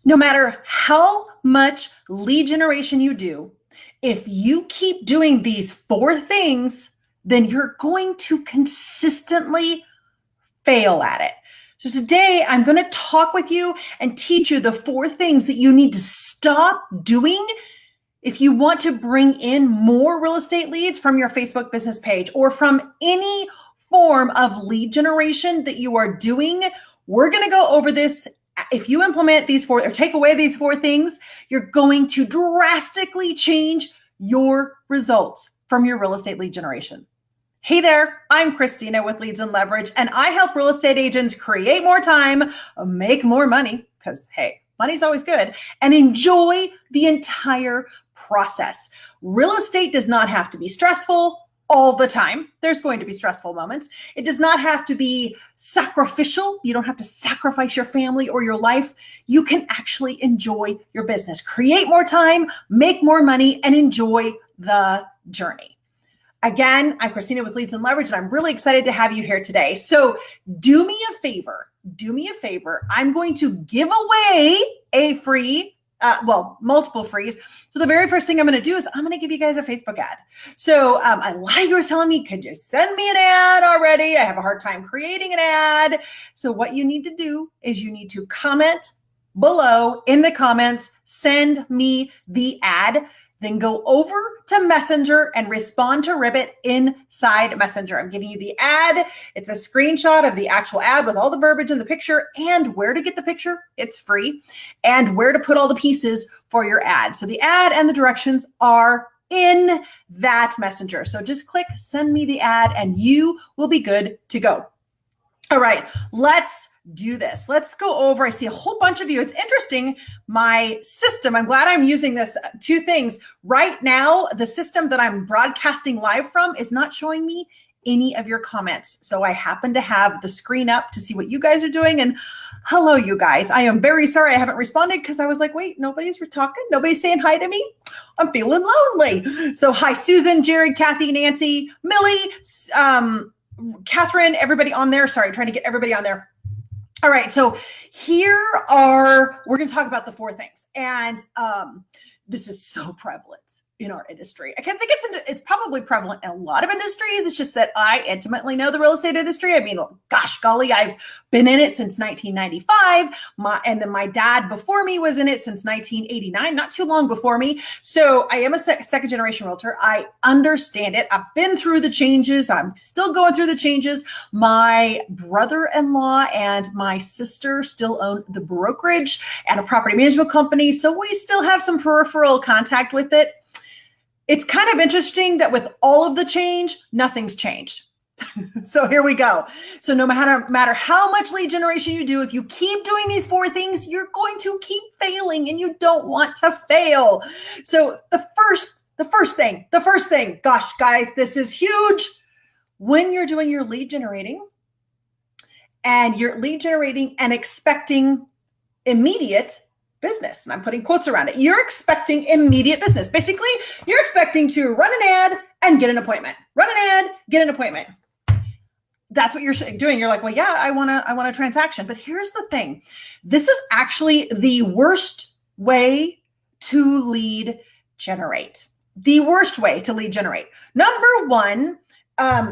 No matter how much lead generation you do, if you keep doing these 4 things, then you're going to consistently fail at it. So today I'm going to talk with you and teach you the 4 things that you need to stop doing if you want to bring in more real estate leads from your Facebook business page or from any form of lead generation that you are doing. We're going to go over this. If you implement these 4 or take away these 4 things, you're going to drastically change your results from your real estate lead generation. Hey there, I'm Christina with Leads and Leverage, and I help real estate agents create more time, make more money, because hey, money's always good, and enjoy the entire process. Real estate does not have to be stressful all the time. There's going to be stressful moments. It does not have to be sacrificial. You don't have to sacrifice your family or your life. You can actually enjoy your business, create more time, make more money, and enjoy the journey. Again, I'm Christina with Leads and Leverage, and I'm really excited to have you here today. So do me a favor. I'm going to give away a free, multiple frees. So the very first thing I'm going to do is I'm going to give you guys a Facebook ad. So a lot of you are telling me, could you send me an ad already? I have a hard time creating an ad. So what you need to do is you need to comment below in the comments, send me the ad. Then go over to Messenger and respond to Ribbit inside Messenger. I'm giving you the ad. It's a screenshot of the actual ad with all the verbiage in the picture and where to get the picture. It's free. And where to put all the pieces for your ad. So the ad and the directions are in that Messenger. So just click send me the ad and you will be good to go. All right, let's do this. Let's go over. I see a whole bunch of you. It's interesting. My system, I'm glad I'm using this. 2 things. Right now, the system that I'm broadcasting live from is not showing me any of your comments. So I happen to have the screen up to see what you guys are doing. And hello, you guys. I am very sorry I haven't responded because I was like, wait, nobody's talking. Nobody's saying hi to me. I'm feeling lonely. So hi, Susan, Jared, Kathy, Nancy, Millie, Catherine, everybody on there. Sorry, I'm trying to get everybody on there. All right, so we're going to talk about the 4 things. And this is so prevalent in our industry. I can't think it's probably prevalent in a lot of industries. It's just that I intimately know the real estate industry. I mean, gosh, golly, I've been in it since 1995. And then my dad before me was in it since 1989, not too long before me. So I am a second generation realtor. I understand it. I've been through the changes. I'm still going through the changes. My brother-in-law and my sister still own the brokerage and a property management company. So we still have some peripheral contact with it. It's kind of interesting that with all of the change, nothing's changed. So here we go. So no matter how much lead generation you do, if you keep doing these 4 things, you're going to keep failing and you don't want to fail. So the first thing, gosh, guys, this is huge. When you're doing your lead generating and expecting immediate business, and I'm putting quotes around it. You're expecting immediate business. Basically, you're expecting to run an ad and get an appointment. Run an ad, get an appointment. That's what you're doing. You're like, well, yeah, I want a transaction. But here's the thing. This is actually the worst way to lead generate. The worst way to lead generate. Number 1,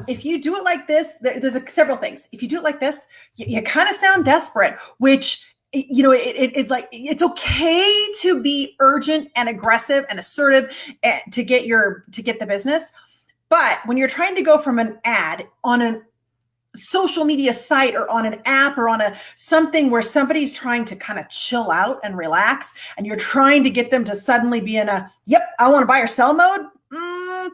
if you do it like this, there's several things. If you do it like this, you kind of sound desperate, which it's like, it's okay to be urgent and aggressive and assertive to get the business. But when you're trying to go from an ad on a social media site or on an app or on something where somebody's trying to kind of chill out and relax, and you're trying to get them to suddenly be in yep, I want to buy or sell mode,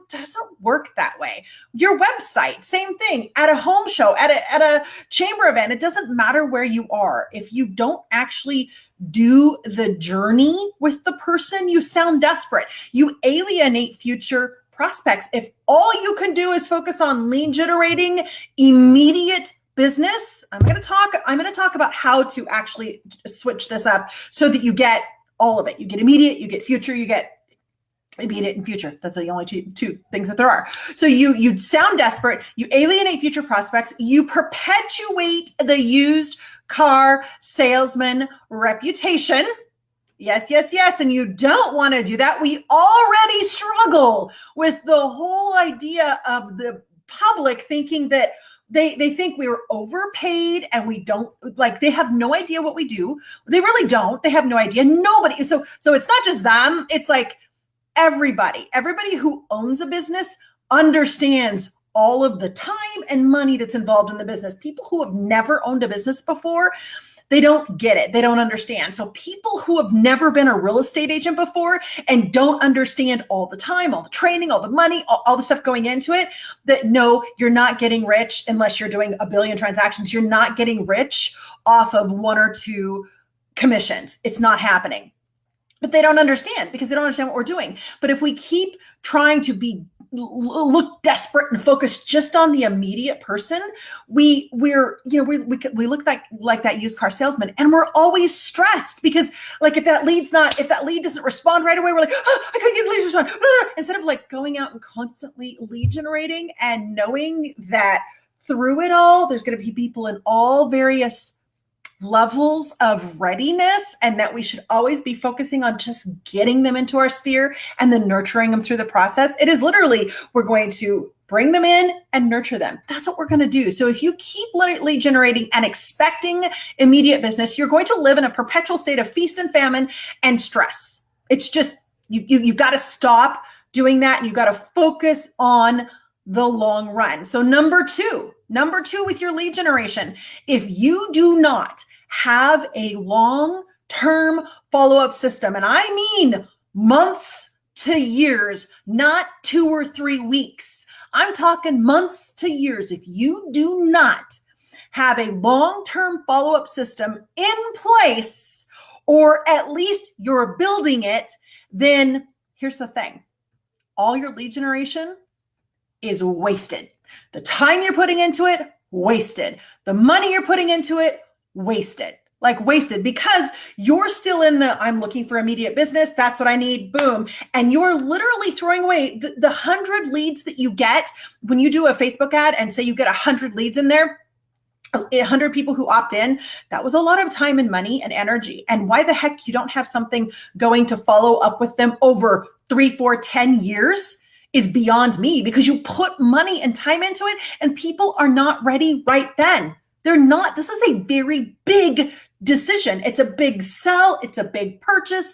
doesn't work that way. Your website, same thing. At a home show, at a chamber event, it doesn't matter where you are. If you don't actually do the journey with the person, you sound desperate. You alienate future prospects. If all you can do is focus on lead generating immediate business, I'm going to talk about how to actually switch this up so that you get all of it. You get immediate, you get future, you get immediate and future. That's the only two things that there are. So you sound desperate, you alienate future prospects, you perpetuate the used car salesman reputation. Yes, yes, yes. And you don't want to do that. We already struggle with the whole idea of the public thinking that they think we were overpaid and we don't, like, they have no idea what we do. They really don't. They have no idea. Nobody. So it's not just them. It's like everybody who owns a business understands all of the time and money that's involved in the business. People who have never owned a business before, they don't get it. They don't understand. So people who have never been a real estate agent before and don't understand all the time, all the training, all the money, all the stuff going into it, that no, you're not getting rich unless you're doing a billion transactions. You're not getting rich off of 1 or 2 commissions. It's not happening. But they don't understand because they don't understand what we're doing. But if we keep trying to look desperate and focus just on the immediate person, we look like that used car salesman, and we're always stressed because, like, if that lead doesn't respond right away, we're like, oh, I couldn't get the lead to respond. Instead of like going out and constantly lead generating and knowing that through it all, there's going to be people in all various levels of readiness, and that we should always be focusing on just getting them into our sphere and then nurturing them through the process. It is literally, we're going to bring them in and nurture them. That's what we're going to do. So if you keep lead generating and expecting immediate business, you're going to live in a perpetual state of feast and famine and stress. It's just, you've got to stop doing that, and you've got to focus on the long run. So number two with your lead generation, if you do not have a long-term follow-up system, and I mean months to years, not 2 or 3 weeks. I'm talking months to years. If you do not have a long-term follow-up system in place, or at least you're building it, then here's the thing. All your lead generation is wasted. The time you're putting into it, wasted. The money you're putting into it, wasted. Like wasted, because you're still in the, I'm looking for immediate business. That's what I need. Boom. And you're literally throwing away the 100 leads that you get when you do a Facebook ad, and say you get 100 leads in there, 100 people who opt in. That was a lot of time and money and energy. And why the heck you don't have something going to follow up with them over 3, 4, 10 years is beyond me, because you put money and time into it and people are not ready right then. They're not. This is a very big decision. It's a big sell. It's a big purchase.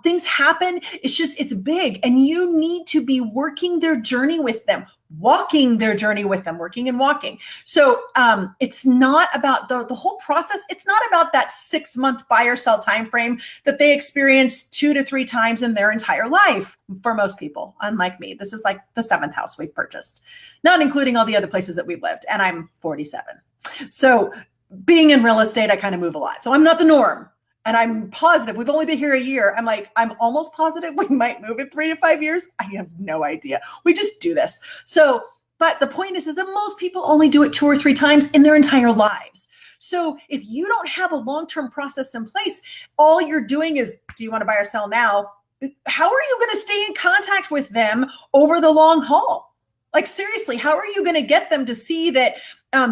Things happen. It's big. And you need to be working their journey with them, walking their journey with them, working and walking. So it's not about the whole process. It's not about that 6-month buy or sell timeframe that they experience 2 to 3 times in their entire life. For most people, unlike me, this is like the 7th house we've purchased, not including all the other places that we've lived. And I'm 47. So being in real estate, I kind of move a lot. So I'm not the norm. And I'm positive. We've only been here a year. I'm almost positive we might move in 3 to 5 years. I have no idea. We just do this. So, but the point is that most people only do it 2 or 3 times in their entire lives. So if you don't have a long-term process in place, all you're doing is, do you want to buy or sell now? How are you going to stay in contact with them over the long haul? Like, seriously, how are you going to get them to see that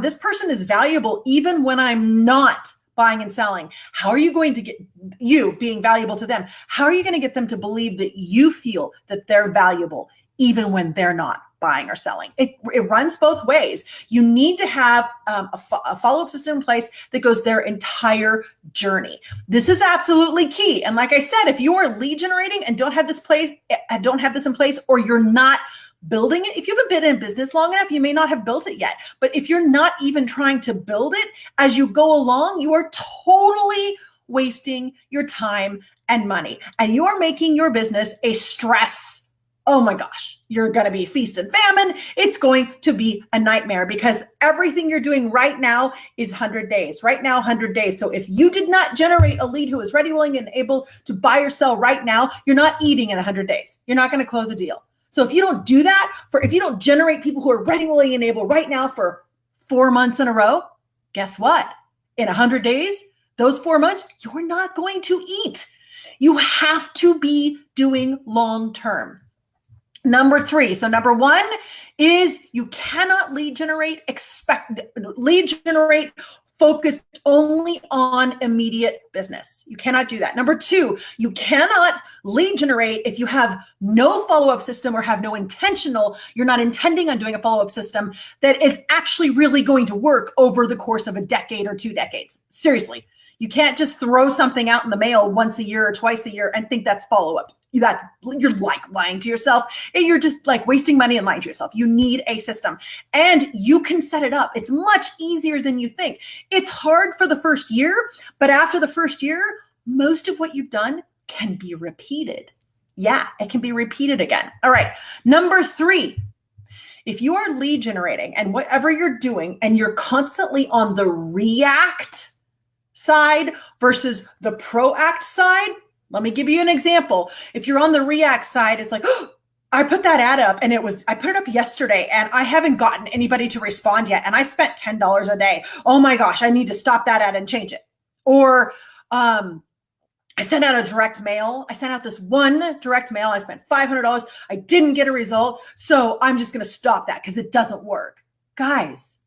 this person is valuable even when I'm not buying and selling? How are you going to get you being valuable to them? How are you going to get them to believe that you feel that they're valuable even when they're not buying or selling? It runs both ways. You need to have a follow-up system in place that goes their entire journey. This is absolutely key. And like I said, if you are lead generating and don't have this in place, or you're not building it, if you haven't been in business long enough, you may not have built it yet. But if you're not even trying to build it as you go along, you are totally wasting your time and money. And you are making your business a stress. Oh my gosh, you're going to be feast and famine. It's going to be a nightmare, because everything you're doing right now is 100 days. Right now, 100 days. So if you did not generate a lead who is ready, willing, and able to buy or sell right now, you're not eating in 100 days. You're not going to close a deal. So if you don't do that, if you don't generate people who are ready, willing, and able right now for 4 months in a row, guess what? In 100 days, those 4 months, you're not going to eat. You have to be doing long-term. Number 3. So number 1 is you cannot lead generate focused only on immediate business. You cannot do that. Number two, you cannot lead generate if you have no follow-up system or have no you're not intending on doing a follow-up system that is actually really going to work over the course of a decade or 2 decades. Seriously, you can't just throw something out in the mail once a year or twice a year and think that's follow-up. You're like lying to yourself, and you're just like wasting money and lying to yourself. You need a system, and you can set it up. It's much easier than you think. It's hard for the first year, but after the first year, most of what you've done can be repeated. Yeah, it can be repeated again. All right. Number 3, if you are lead generating and whatever you're doing, and you're constantly on the react side versus the proact side, let me give you an example. If you're on the react side, it's like, oh, I put that ad up and I put it up yesterday and I haven't gotten anybody to respond yet. And I spent $10 a day. Oh my gosh, I need to stop that ad and change it. Or I sent out a direct mail. I sent out this one direct mail. I spent $500. I didn't get a result. So I'm just going to stop that because it doesn't work. Guys,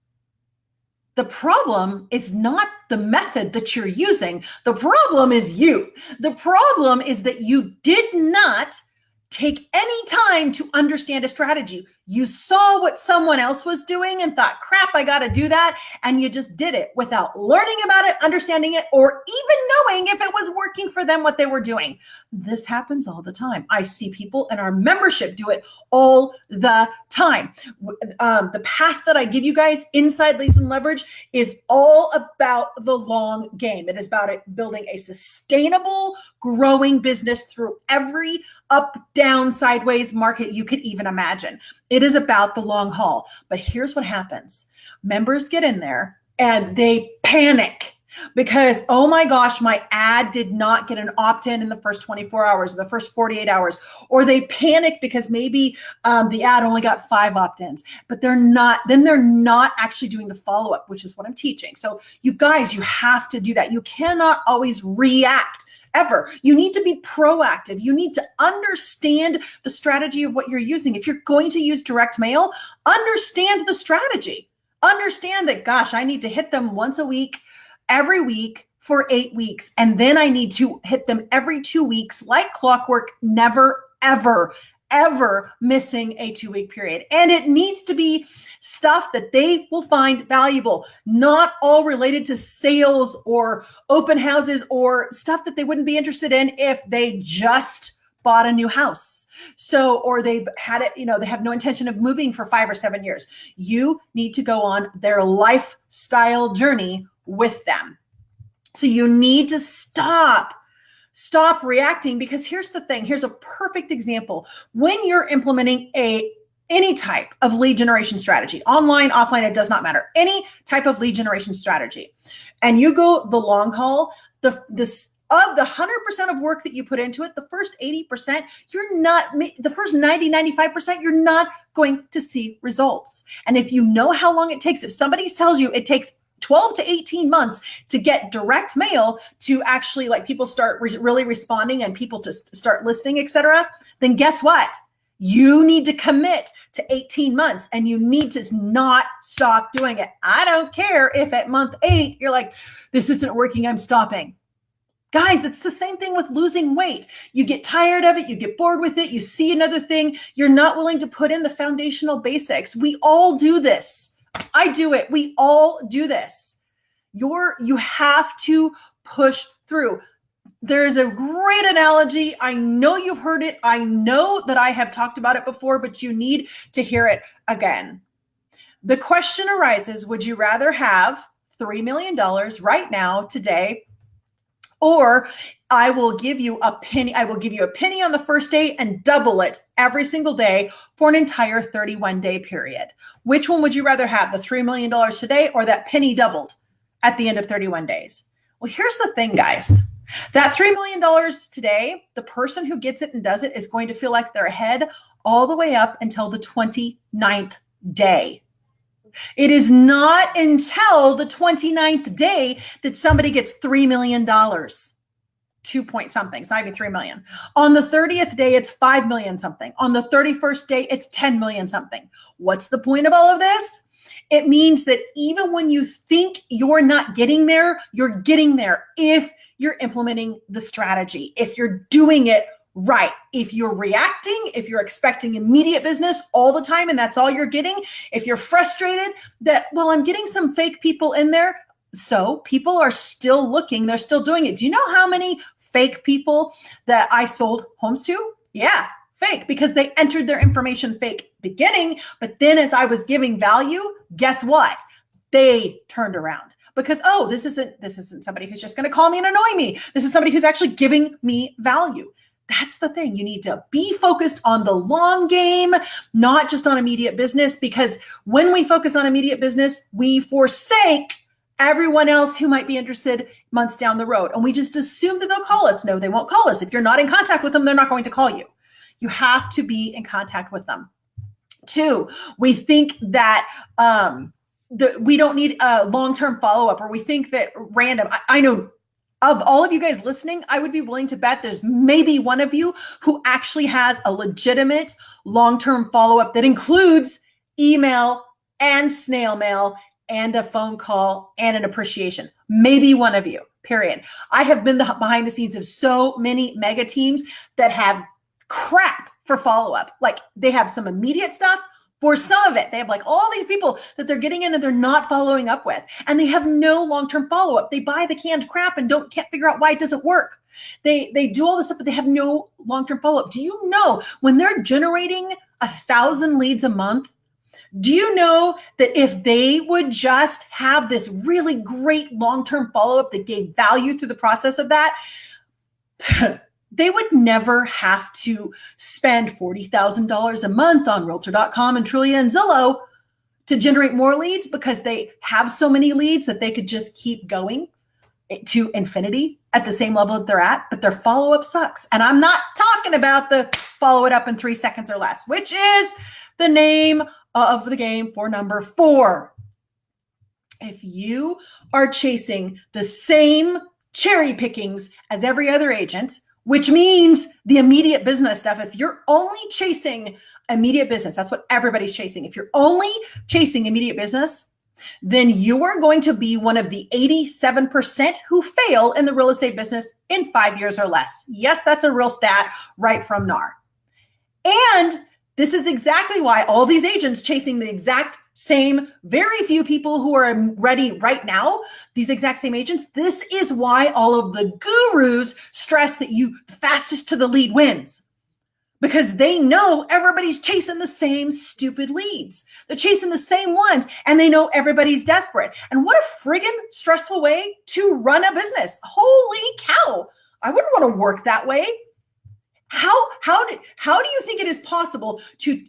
the problem is not the method that you're using. The problem is you. The problem is that you did not take any time to understand a strategy. You saw what someone else was doing and thought, crap, I got to do that. And you just did it without learning about it, understanding it, or even knowing if it was working for them, what they were doing. This happens all the time. I see people in our membership do it all the time. The path that I give you guys, Inside Leads and Leverage, is all about the long game. It is about building a sustainable, growing business through every up, down, sideways market you could even imagine. It is about the long haul. But here's what happens. Members get in there and they panic because, oh my gosh, my ad did not get an opt-in in the first 24 hours or the first 48 hours. Or they panic because maybe the ad only got 5 opt-ins, but they're not actually doing the follow-up, which is what I'm teaching. So you guys, you have to do that. You cannot always react. Ever. You need to be proactive. You need to understand the strategy of what you're using. If you're going to use direct mail, understand the strategy. Understand that, gosh, I need to hit them once a week, every week for 8 weeks. And then I need to hit them every 2 weeks like clockwork, never, ever missing a 2-week period. And it needs to be stuff that they will find valuable, not all related to sales or open houses or stuff that they wouldn't be interested in if they just bought a new house. So, or they've had it, they have no intention of moving for 5 or 7 years. You need to go on their lifestyle journey with them. So you need to stop reacting, because here's the thing. Here's a perfect example. When you're implementing any type of lead generation strategy, online, offline, it does not matter. Any type of lead generation strategy, and you go the long haul, of the 100% of work that you put into it, the first 80%, the first 90, 95%, you're not going to see results. And if you know how long it takes, if somebody tells you it takes 12 to 18 months to get direct mail to actually like people start really responding and people to start listing, etc., then guess what? You need to commit to 18 months and you need to not stop doing it. I don't care if at month 8, you're like, this isn't working, I'm stopping. Guys, it's the same thing with losing weight. You get tired of it, you get bored with it, you see another thing, you're not willing to put in the foundational basics. We all do this. I do it. We all do this. You have to push through. There's a great analogy. I know you've heard it. I know that I have talked about it before, but you need to hear it again. The question arises, would you rather have $3 million right now, today, or I will give you a penny. I will give you a penny on the first day and double it every single day for an entire 31-day period. Which one would you rather have, the $3 million today or that penny doubled at the end of 31 days? Well, here's the thing, guys. That $3 million today, the person who gets it and does it is going to feel like they're ahead all the way up until the 29th day. It is not until the 29th day that somebody gets $3 million. 2 point something, it's not even 3 million. On the 30th day, it's 5 million something. On the 31st day, it's 10 million something. What's the point of all of this? It means that even when you think you're not getting there, you're getting there if you're implementing the strategy, if you're doing it right. If you're reacting, if you're expecting immediate business all the time and that's all you're getting, if you're frustrated that, well, I'm getting some fake people in there. So people are still looking, they're still doing it. Do you know how many fake people that I sold homes to? Yeah, fake, because they entered their information fake beginning, but then as I was giving value, guess what? They turned around because, oh, this isn't somebody who's just going to call me and annoy me. This is somebody who's actually giving me value. That's the thing. You need to be focused on the long game, not just on immediate business, because when we focus on immediate business, we forsake everyone else who might be interested months down the road. And we just assume that they'll call us. No, they won't call us. If you're not in contact with them, they're not going to call you. You have to be in contact with them. 2, we think that we don't need a long-term follow-up, or we think that random. I know of all of you guys listening, I would be willing to bet there's maybe one of you who actually has a legitimate long-term follow-up that includes email and snail mail and a phone call and an appreciation. Maybe one of you, period. I have been behind the scenes of so many mega teams that have crap for follow-up. Like they have some immediate stuff. For some of it, they have like all these people that they're getting in and they're not following up with, and they have no long-term follow-up. They buy the canned crap and can't figure out why it doesn't work. They do all this stuff, but they have no long-term follow-up. Do you know when they're generating 1,000 leads a month? Do you know that if they would just have this really great long-term follow-up that gave value through the process of that, they would never have to spend $40,000 a month on Realtor.com and Trulia and Zillow to generate more leads, because they have so many leads that they could just keep going to infinity at the same level that they're at, but their follow-up sucks. And I'm not talking about the follow it up in 3 seconds or less, which is the name of the game for number 4. If you are chasing the same cherry pickings as every other agent, which means the immediate business stuff, if you're only chasing immediate business, that's what everybody's chasing. If you're only chasing immediate business, then you are going to be one of the 87% who fail in the real estate business in 5 years or less. Yes, that's a real stat right from NAR. And this is exactly why all these agents chasing the exact same, very few people who are ready right now, these exact same agents, this is why all of the gurus stress that the fastest to the lead wins. Because they know everybody's chasing the same stupid leads. They're chasing the same ones, and they know everybody's desperate. And what a friggin' stressful way to run a business. Holy cow. I wouldn't want to work that way. How do you think it is possible to,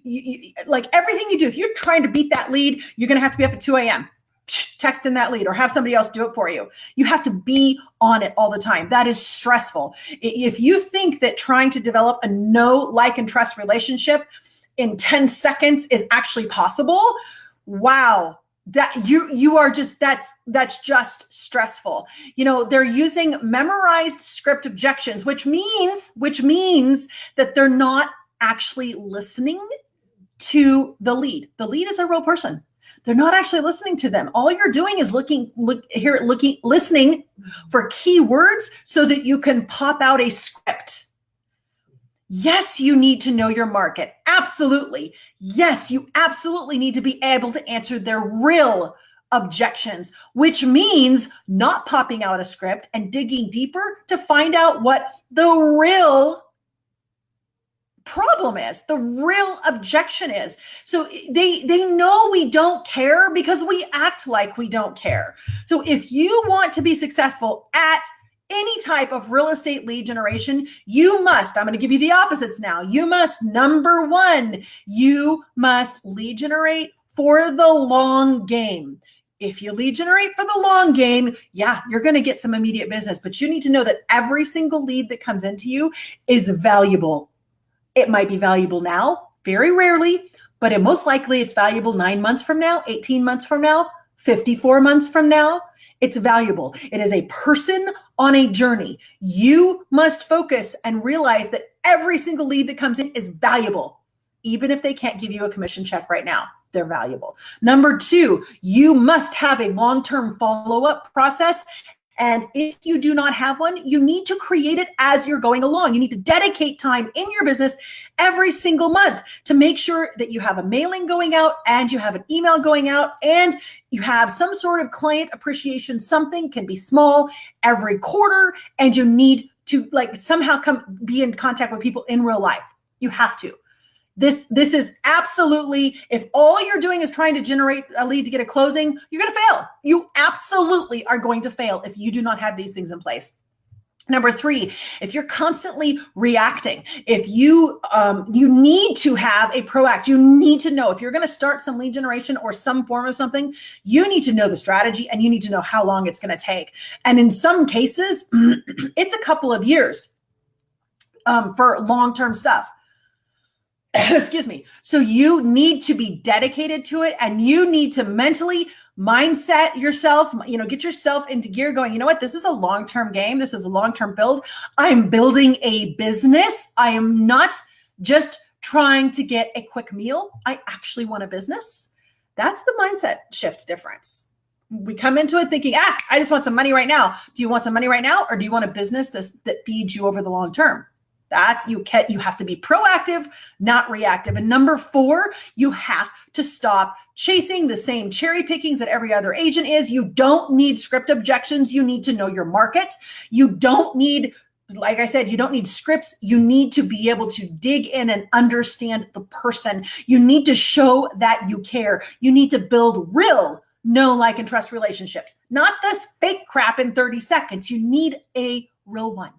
like everything you do, if you're trying to beat that lead, you're going to have to be up at 2 a.m. texting that lead or have somebody else do it for you. You have to be on it all the time. That is stressful. If you think that trying to develop a know, like, and trust relationship in 10 seconds is actually possible, wow. That you are just, that's just stressful. You know, they're using memorized script objections, which means that they're not actually listening to the lead. The lead is a real person. They're not actually listening to them. All you're doing is listening for keywords so that you can pop out a script. Yes, you need to know your market. Absolutely. Yes, you absolutely need to be able to answer their real objections, which means not popping out a script and digging deeper to find out what the real problem is, the real objection is. So they know we don't care because we act like we don't care. So if you want to be successful at any type of real estate lead generation, you must, I'm going to give you the opposites now. You must, number 1, you must lead generate for the long game. If you lead generate for the long game, yeah, you're going to get some immediate business, but you need to know that every single lead that comes into you is valuable. It might be valuable now, very rarely, but most likely it's valuable 9 months from now, 18 months from now, 54 months from now. It's valuable. It is a person on a journey. You must focus and realize that every single lead that comes in is valuable, even if they can't give you a commission check right now. they're valuable. Number two, you must have a long-term follow-up process. And if you do not have one, you need to create it as you're going along. You need to dedicate time in your business every single month to make sure that you have a mailing going out and you have an email going out and you have some sort of client appreciation. Something can be small every quarter, and you need to like somehow be in contact with people in real life. You have to. This is absolutely, if all you're doing is trying to generate a lead to get a closing, you're going to fail. You absolutely are going to fail if you do not have these things in place. Number three, if you're constantly reacting, if you need to have a proact, you need to know if you're going to start some lead generation or some form of something, you need to know the strategy and you need to know how long it's going to take. And in some cases, it's a couple of years for long-term stuff. Excuse me. So you need to be dedicated to it, and you need to mentally mindset yourself, get yourself into gear going, you know what, this is a long-term game. This is a long-term build. I'm building a business. I am not just trying to get a quick meal. I actually want a business. That's the mindset shift difference. We come into it thinking, I just want some money right now. Do you want some money right now? Or do you want a business that feeds you over the long term? You have to be proactive, not reactive. And number four, you have to stop chasing the same cherry pickings that every other agent is. You don't need script objections. You need to know your market. You don't need, like I said, you don't need scripts. You need to be able to dig in and understand the person. You need to show that you care. You need to build real know, like, and trust relationships, not this fake crap in 30 seconds. You need a real one.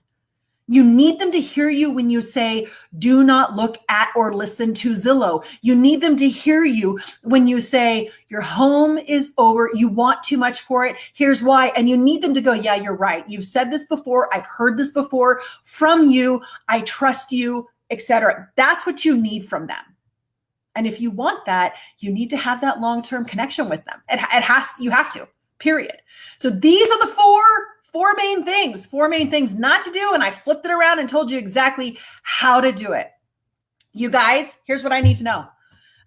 You need them to hear you when you say, do not look at or listen to Zillow. You need them to hear you when you say, your home is over. You want too much for it. Here's why. And you need them to go, yeah, you're right. You've said this before. I've heard this before from you. I trust you, etc. That's what you need from them. And if you want that, you need to have that long-term connection with them. You have to, period. So these are the four main things not to do. And I flipped it around and told you exactly how to do it. You guys, here's what I need to know.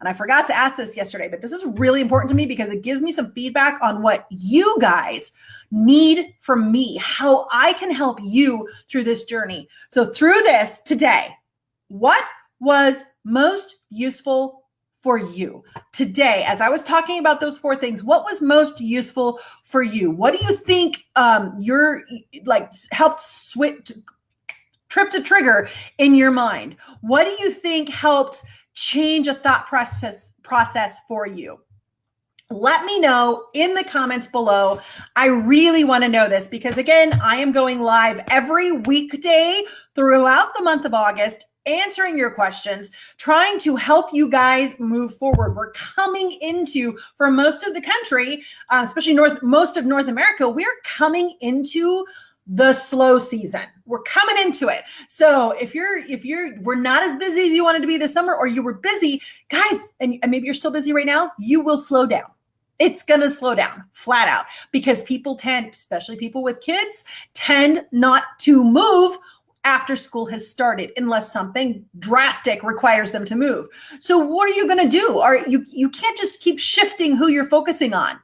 And I forgot to ask this yesterday, but this is really important to me because it gives me some feedback on what you guys need from me, how I can help you through this journey. So through this today, what was most useful for you today? As I was talking about those four things, what was most useful for you? What do you think helped trip to trigger in your mind? What do you think helped change a thought process for you? Let me know in the comments below. I really want to know this because, again, I am going live every weekday throughout the month of August, answering your questions, trying to help you guys move forward. We're coming into, for most of the country, especially most of North America, we're coming into the slow season. We're coming into it. So if we're not as busy as you wanted to be this summer, or you were busy, guys, and maybe you're still busy right now, you will slow down. It's going to slow down flat out because people tend, especially people with kids, tend not to move after school has started unless something drastic requires them to move. So what are you going to do? You can't just keep shifting who you're focusing on.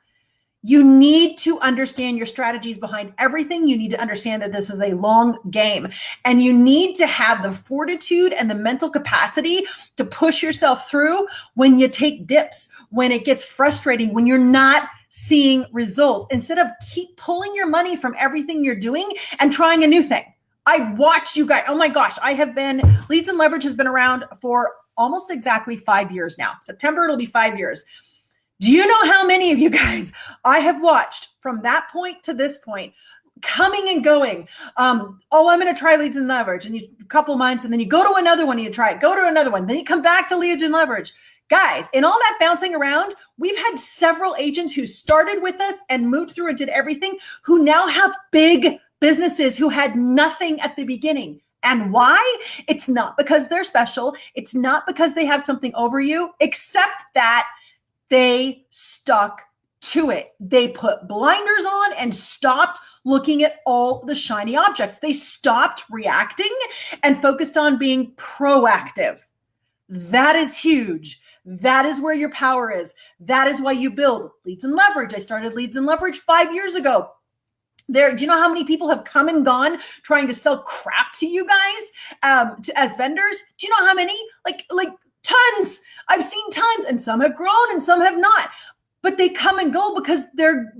You need to understand your strategies behind everything. You need to understand that this is a long game, and you need to have the fortitude and the mental capacity to push yourself through when you take dips, when it gets frustrating, when you're not seeing results, instead of keep pulling your money from everything you're doing and trying a new thing. I watch you guys. Oh my gosh. Leads and Leverage has been around for almost exactly 5 years now. September, it'll be 5 years. Do you know how many of you guys I have watched from that point to this point, coming and going? I'm going to try Leads and Leverage, and a couple months, and then you go to another one and you try it, go to another one, then you come back to Leads and Leverage. Guys, in all that bouncing around, we've had several agents who started with us and moved through and did everything, who now have big businesses who had nothing at the beginning. And why? It's not because they're special. It's not because they have something over you, except that they stuck to it. They put blinders on and stopped looking at all the shiny objects. They stopped reacting and focused on being proactive. That is huge. That is where your power is. That is why you build Leads and Leverage. I started Leads and Leverage 5 years ago. Do you know how many people have come and gone trying to sell crap to you guys as vendors? Do you know how many? Like tons. I've seen tons, and some have grown and some have not. But they come and go because they're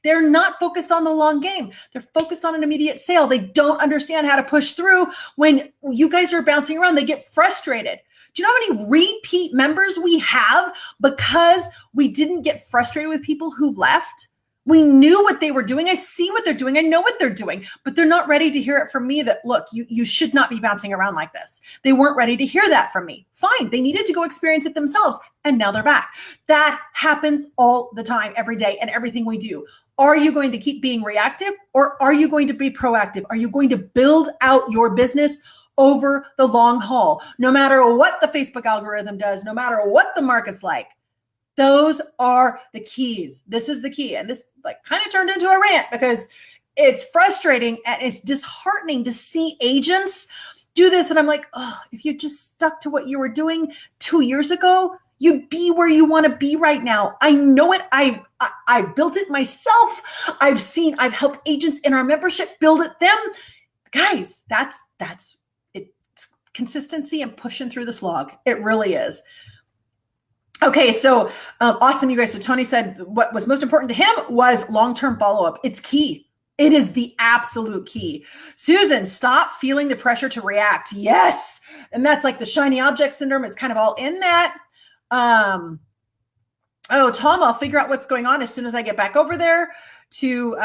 not focused on the long game. They're focused on an immediate sale. They don't understand how to push through. When you guys are bouncing around, they get frustrated. Do you know how many repeat members we have because we didn't get frustrated with people who left? We knew what they were doing. I see what they're doing. I know what they're doing, but they're not ready to hear it from me that, look, you should not be bouncing around like this. They weren't ready to hear that from me. Fine. They needed to go experience it themselves. And now they're back. That happens all the time, every day, and everything we do. Are you going to keep being reactive, or are you going to be proactive? Are you going to build out your business over the long haul? No matter what the Facebook algorithm does, no matter what the market's like. Those are the keys. This is the key. And this kind of turned into a rant because it's frustrating and it's disheartening to see agents do this. And I'm like, oh, if you just stuck to what you were doing 2 years ago, you'd be where you want to be right now. I know it. I built it myself. I've helped agents in our membership build it them. Guys, that's it. It's consistency and pushing through the slog. It really is. Okay, so awesome, you guys. So Tony said what was most important to him was long-term follow-up. It's key. It is the absolute key. Susan, stop feeling the pressure to react. Yes. And that's like the shiny object syndrome. It's kind of all in that. Tom, I'll figure out what's going on as soon as I get back over there to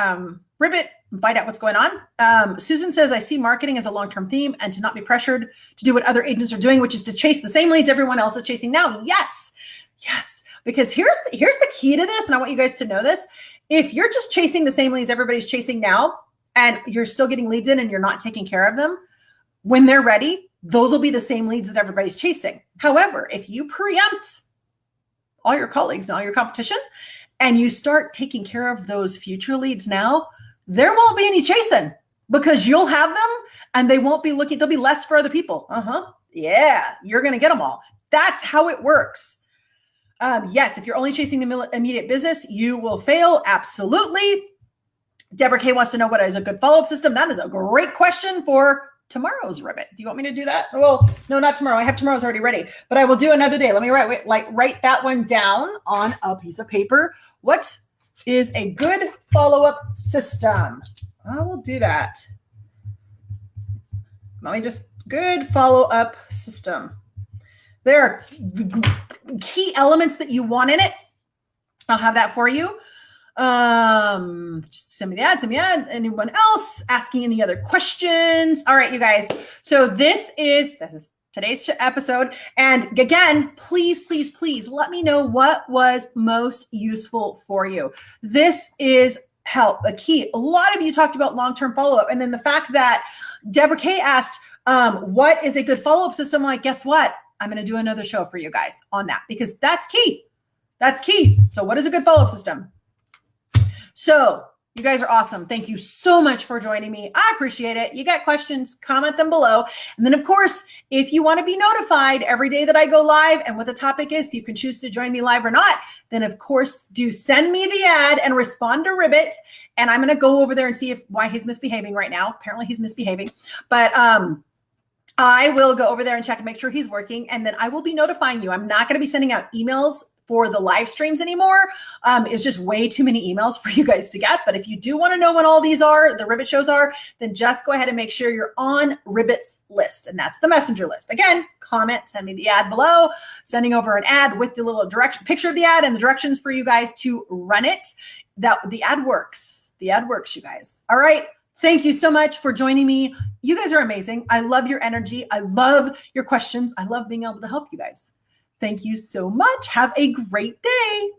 Ribbit and find out what's going on. Susan says, I see marketing as a long-term theme and to not be pressured to do what other agents are doing, which is to chase the same leads everyone else is chasing now. Yes. Yes, because here's the key to this, and I want you guys to know this. If you're just chasing the same leads everybody's chasing now, and you're still getting leads in and you're not taking care of them, when they're ready, those will be the same leads that everybody's chasing. However, if you preempt all your colleagues and all your competition, and you start taking care of those future leads now, there won't be any chasing because you'll have them and they won't be looking, there'll be less for other people. Yeah, you're going to get them all. That's how it works. Yes, if you're only chasing the immediate business, you will fail. Absolutely. Deborah K wants to know what is a good follow-up system. That is a great question for tomorrow's Ribbit. Do you want me to do that? Well, no, not tomorrow. I have tomorrow's already ready, but I will do another day. Let me write that one down on a piece of paper. What is a good follow-up system? I will do that. Good follow-up system. There are key elements that you want in it. I'll have that for you. Just send me the ad. Anyone else asking any other questions? All right, you guys. So this is today's episode. And again, please let me know what was most useful for you. This is a key. A lot of you talked about long-term follow-up. And then the fact that Deborah K asked, what is a good follow-up system? Like, guess what? I'm going to do another show for you guys on that because that's key. That's key. So what is a good follow-up system? So you guys are awesome. Thank you so much for joining me. I appreciate it. You got questions, comment them below. And then of course, if you want to be notified every day that I go live and what the topic is, you can choose to join me live or not. Then of course, do send me the ad and respond to Ribbit. And I'm going to go over there and see why he's misbehaving right now. Apparently he's misbehaving, but, I will go over there and check and make sure he's working. And then I will be notifying you. I'm not going to be sending out emails for the live streams anymore. It's just way too many emails for you guys to get. But if you do want to know when all these are, the Ribbit shows are, then just go ahead and make sure you're on Ribbit's list. And that's the messenger list. Again, comment, send me the ad below, sending over an ad with the little picture of the ad and the directions for you guys to run it. The ad works. The ad works, you guys. All right. Thank you so much for joining me. You guys are amazing. I love your energy. I love your questions. I love being able to help you guys. Thank you so much. Have a great day.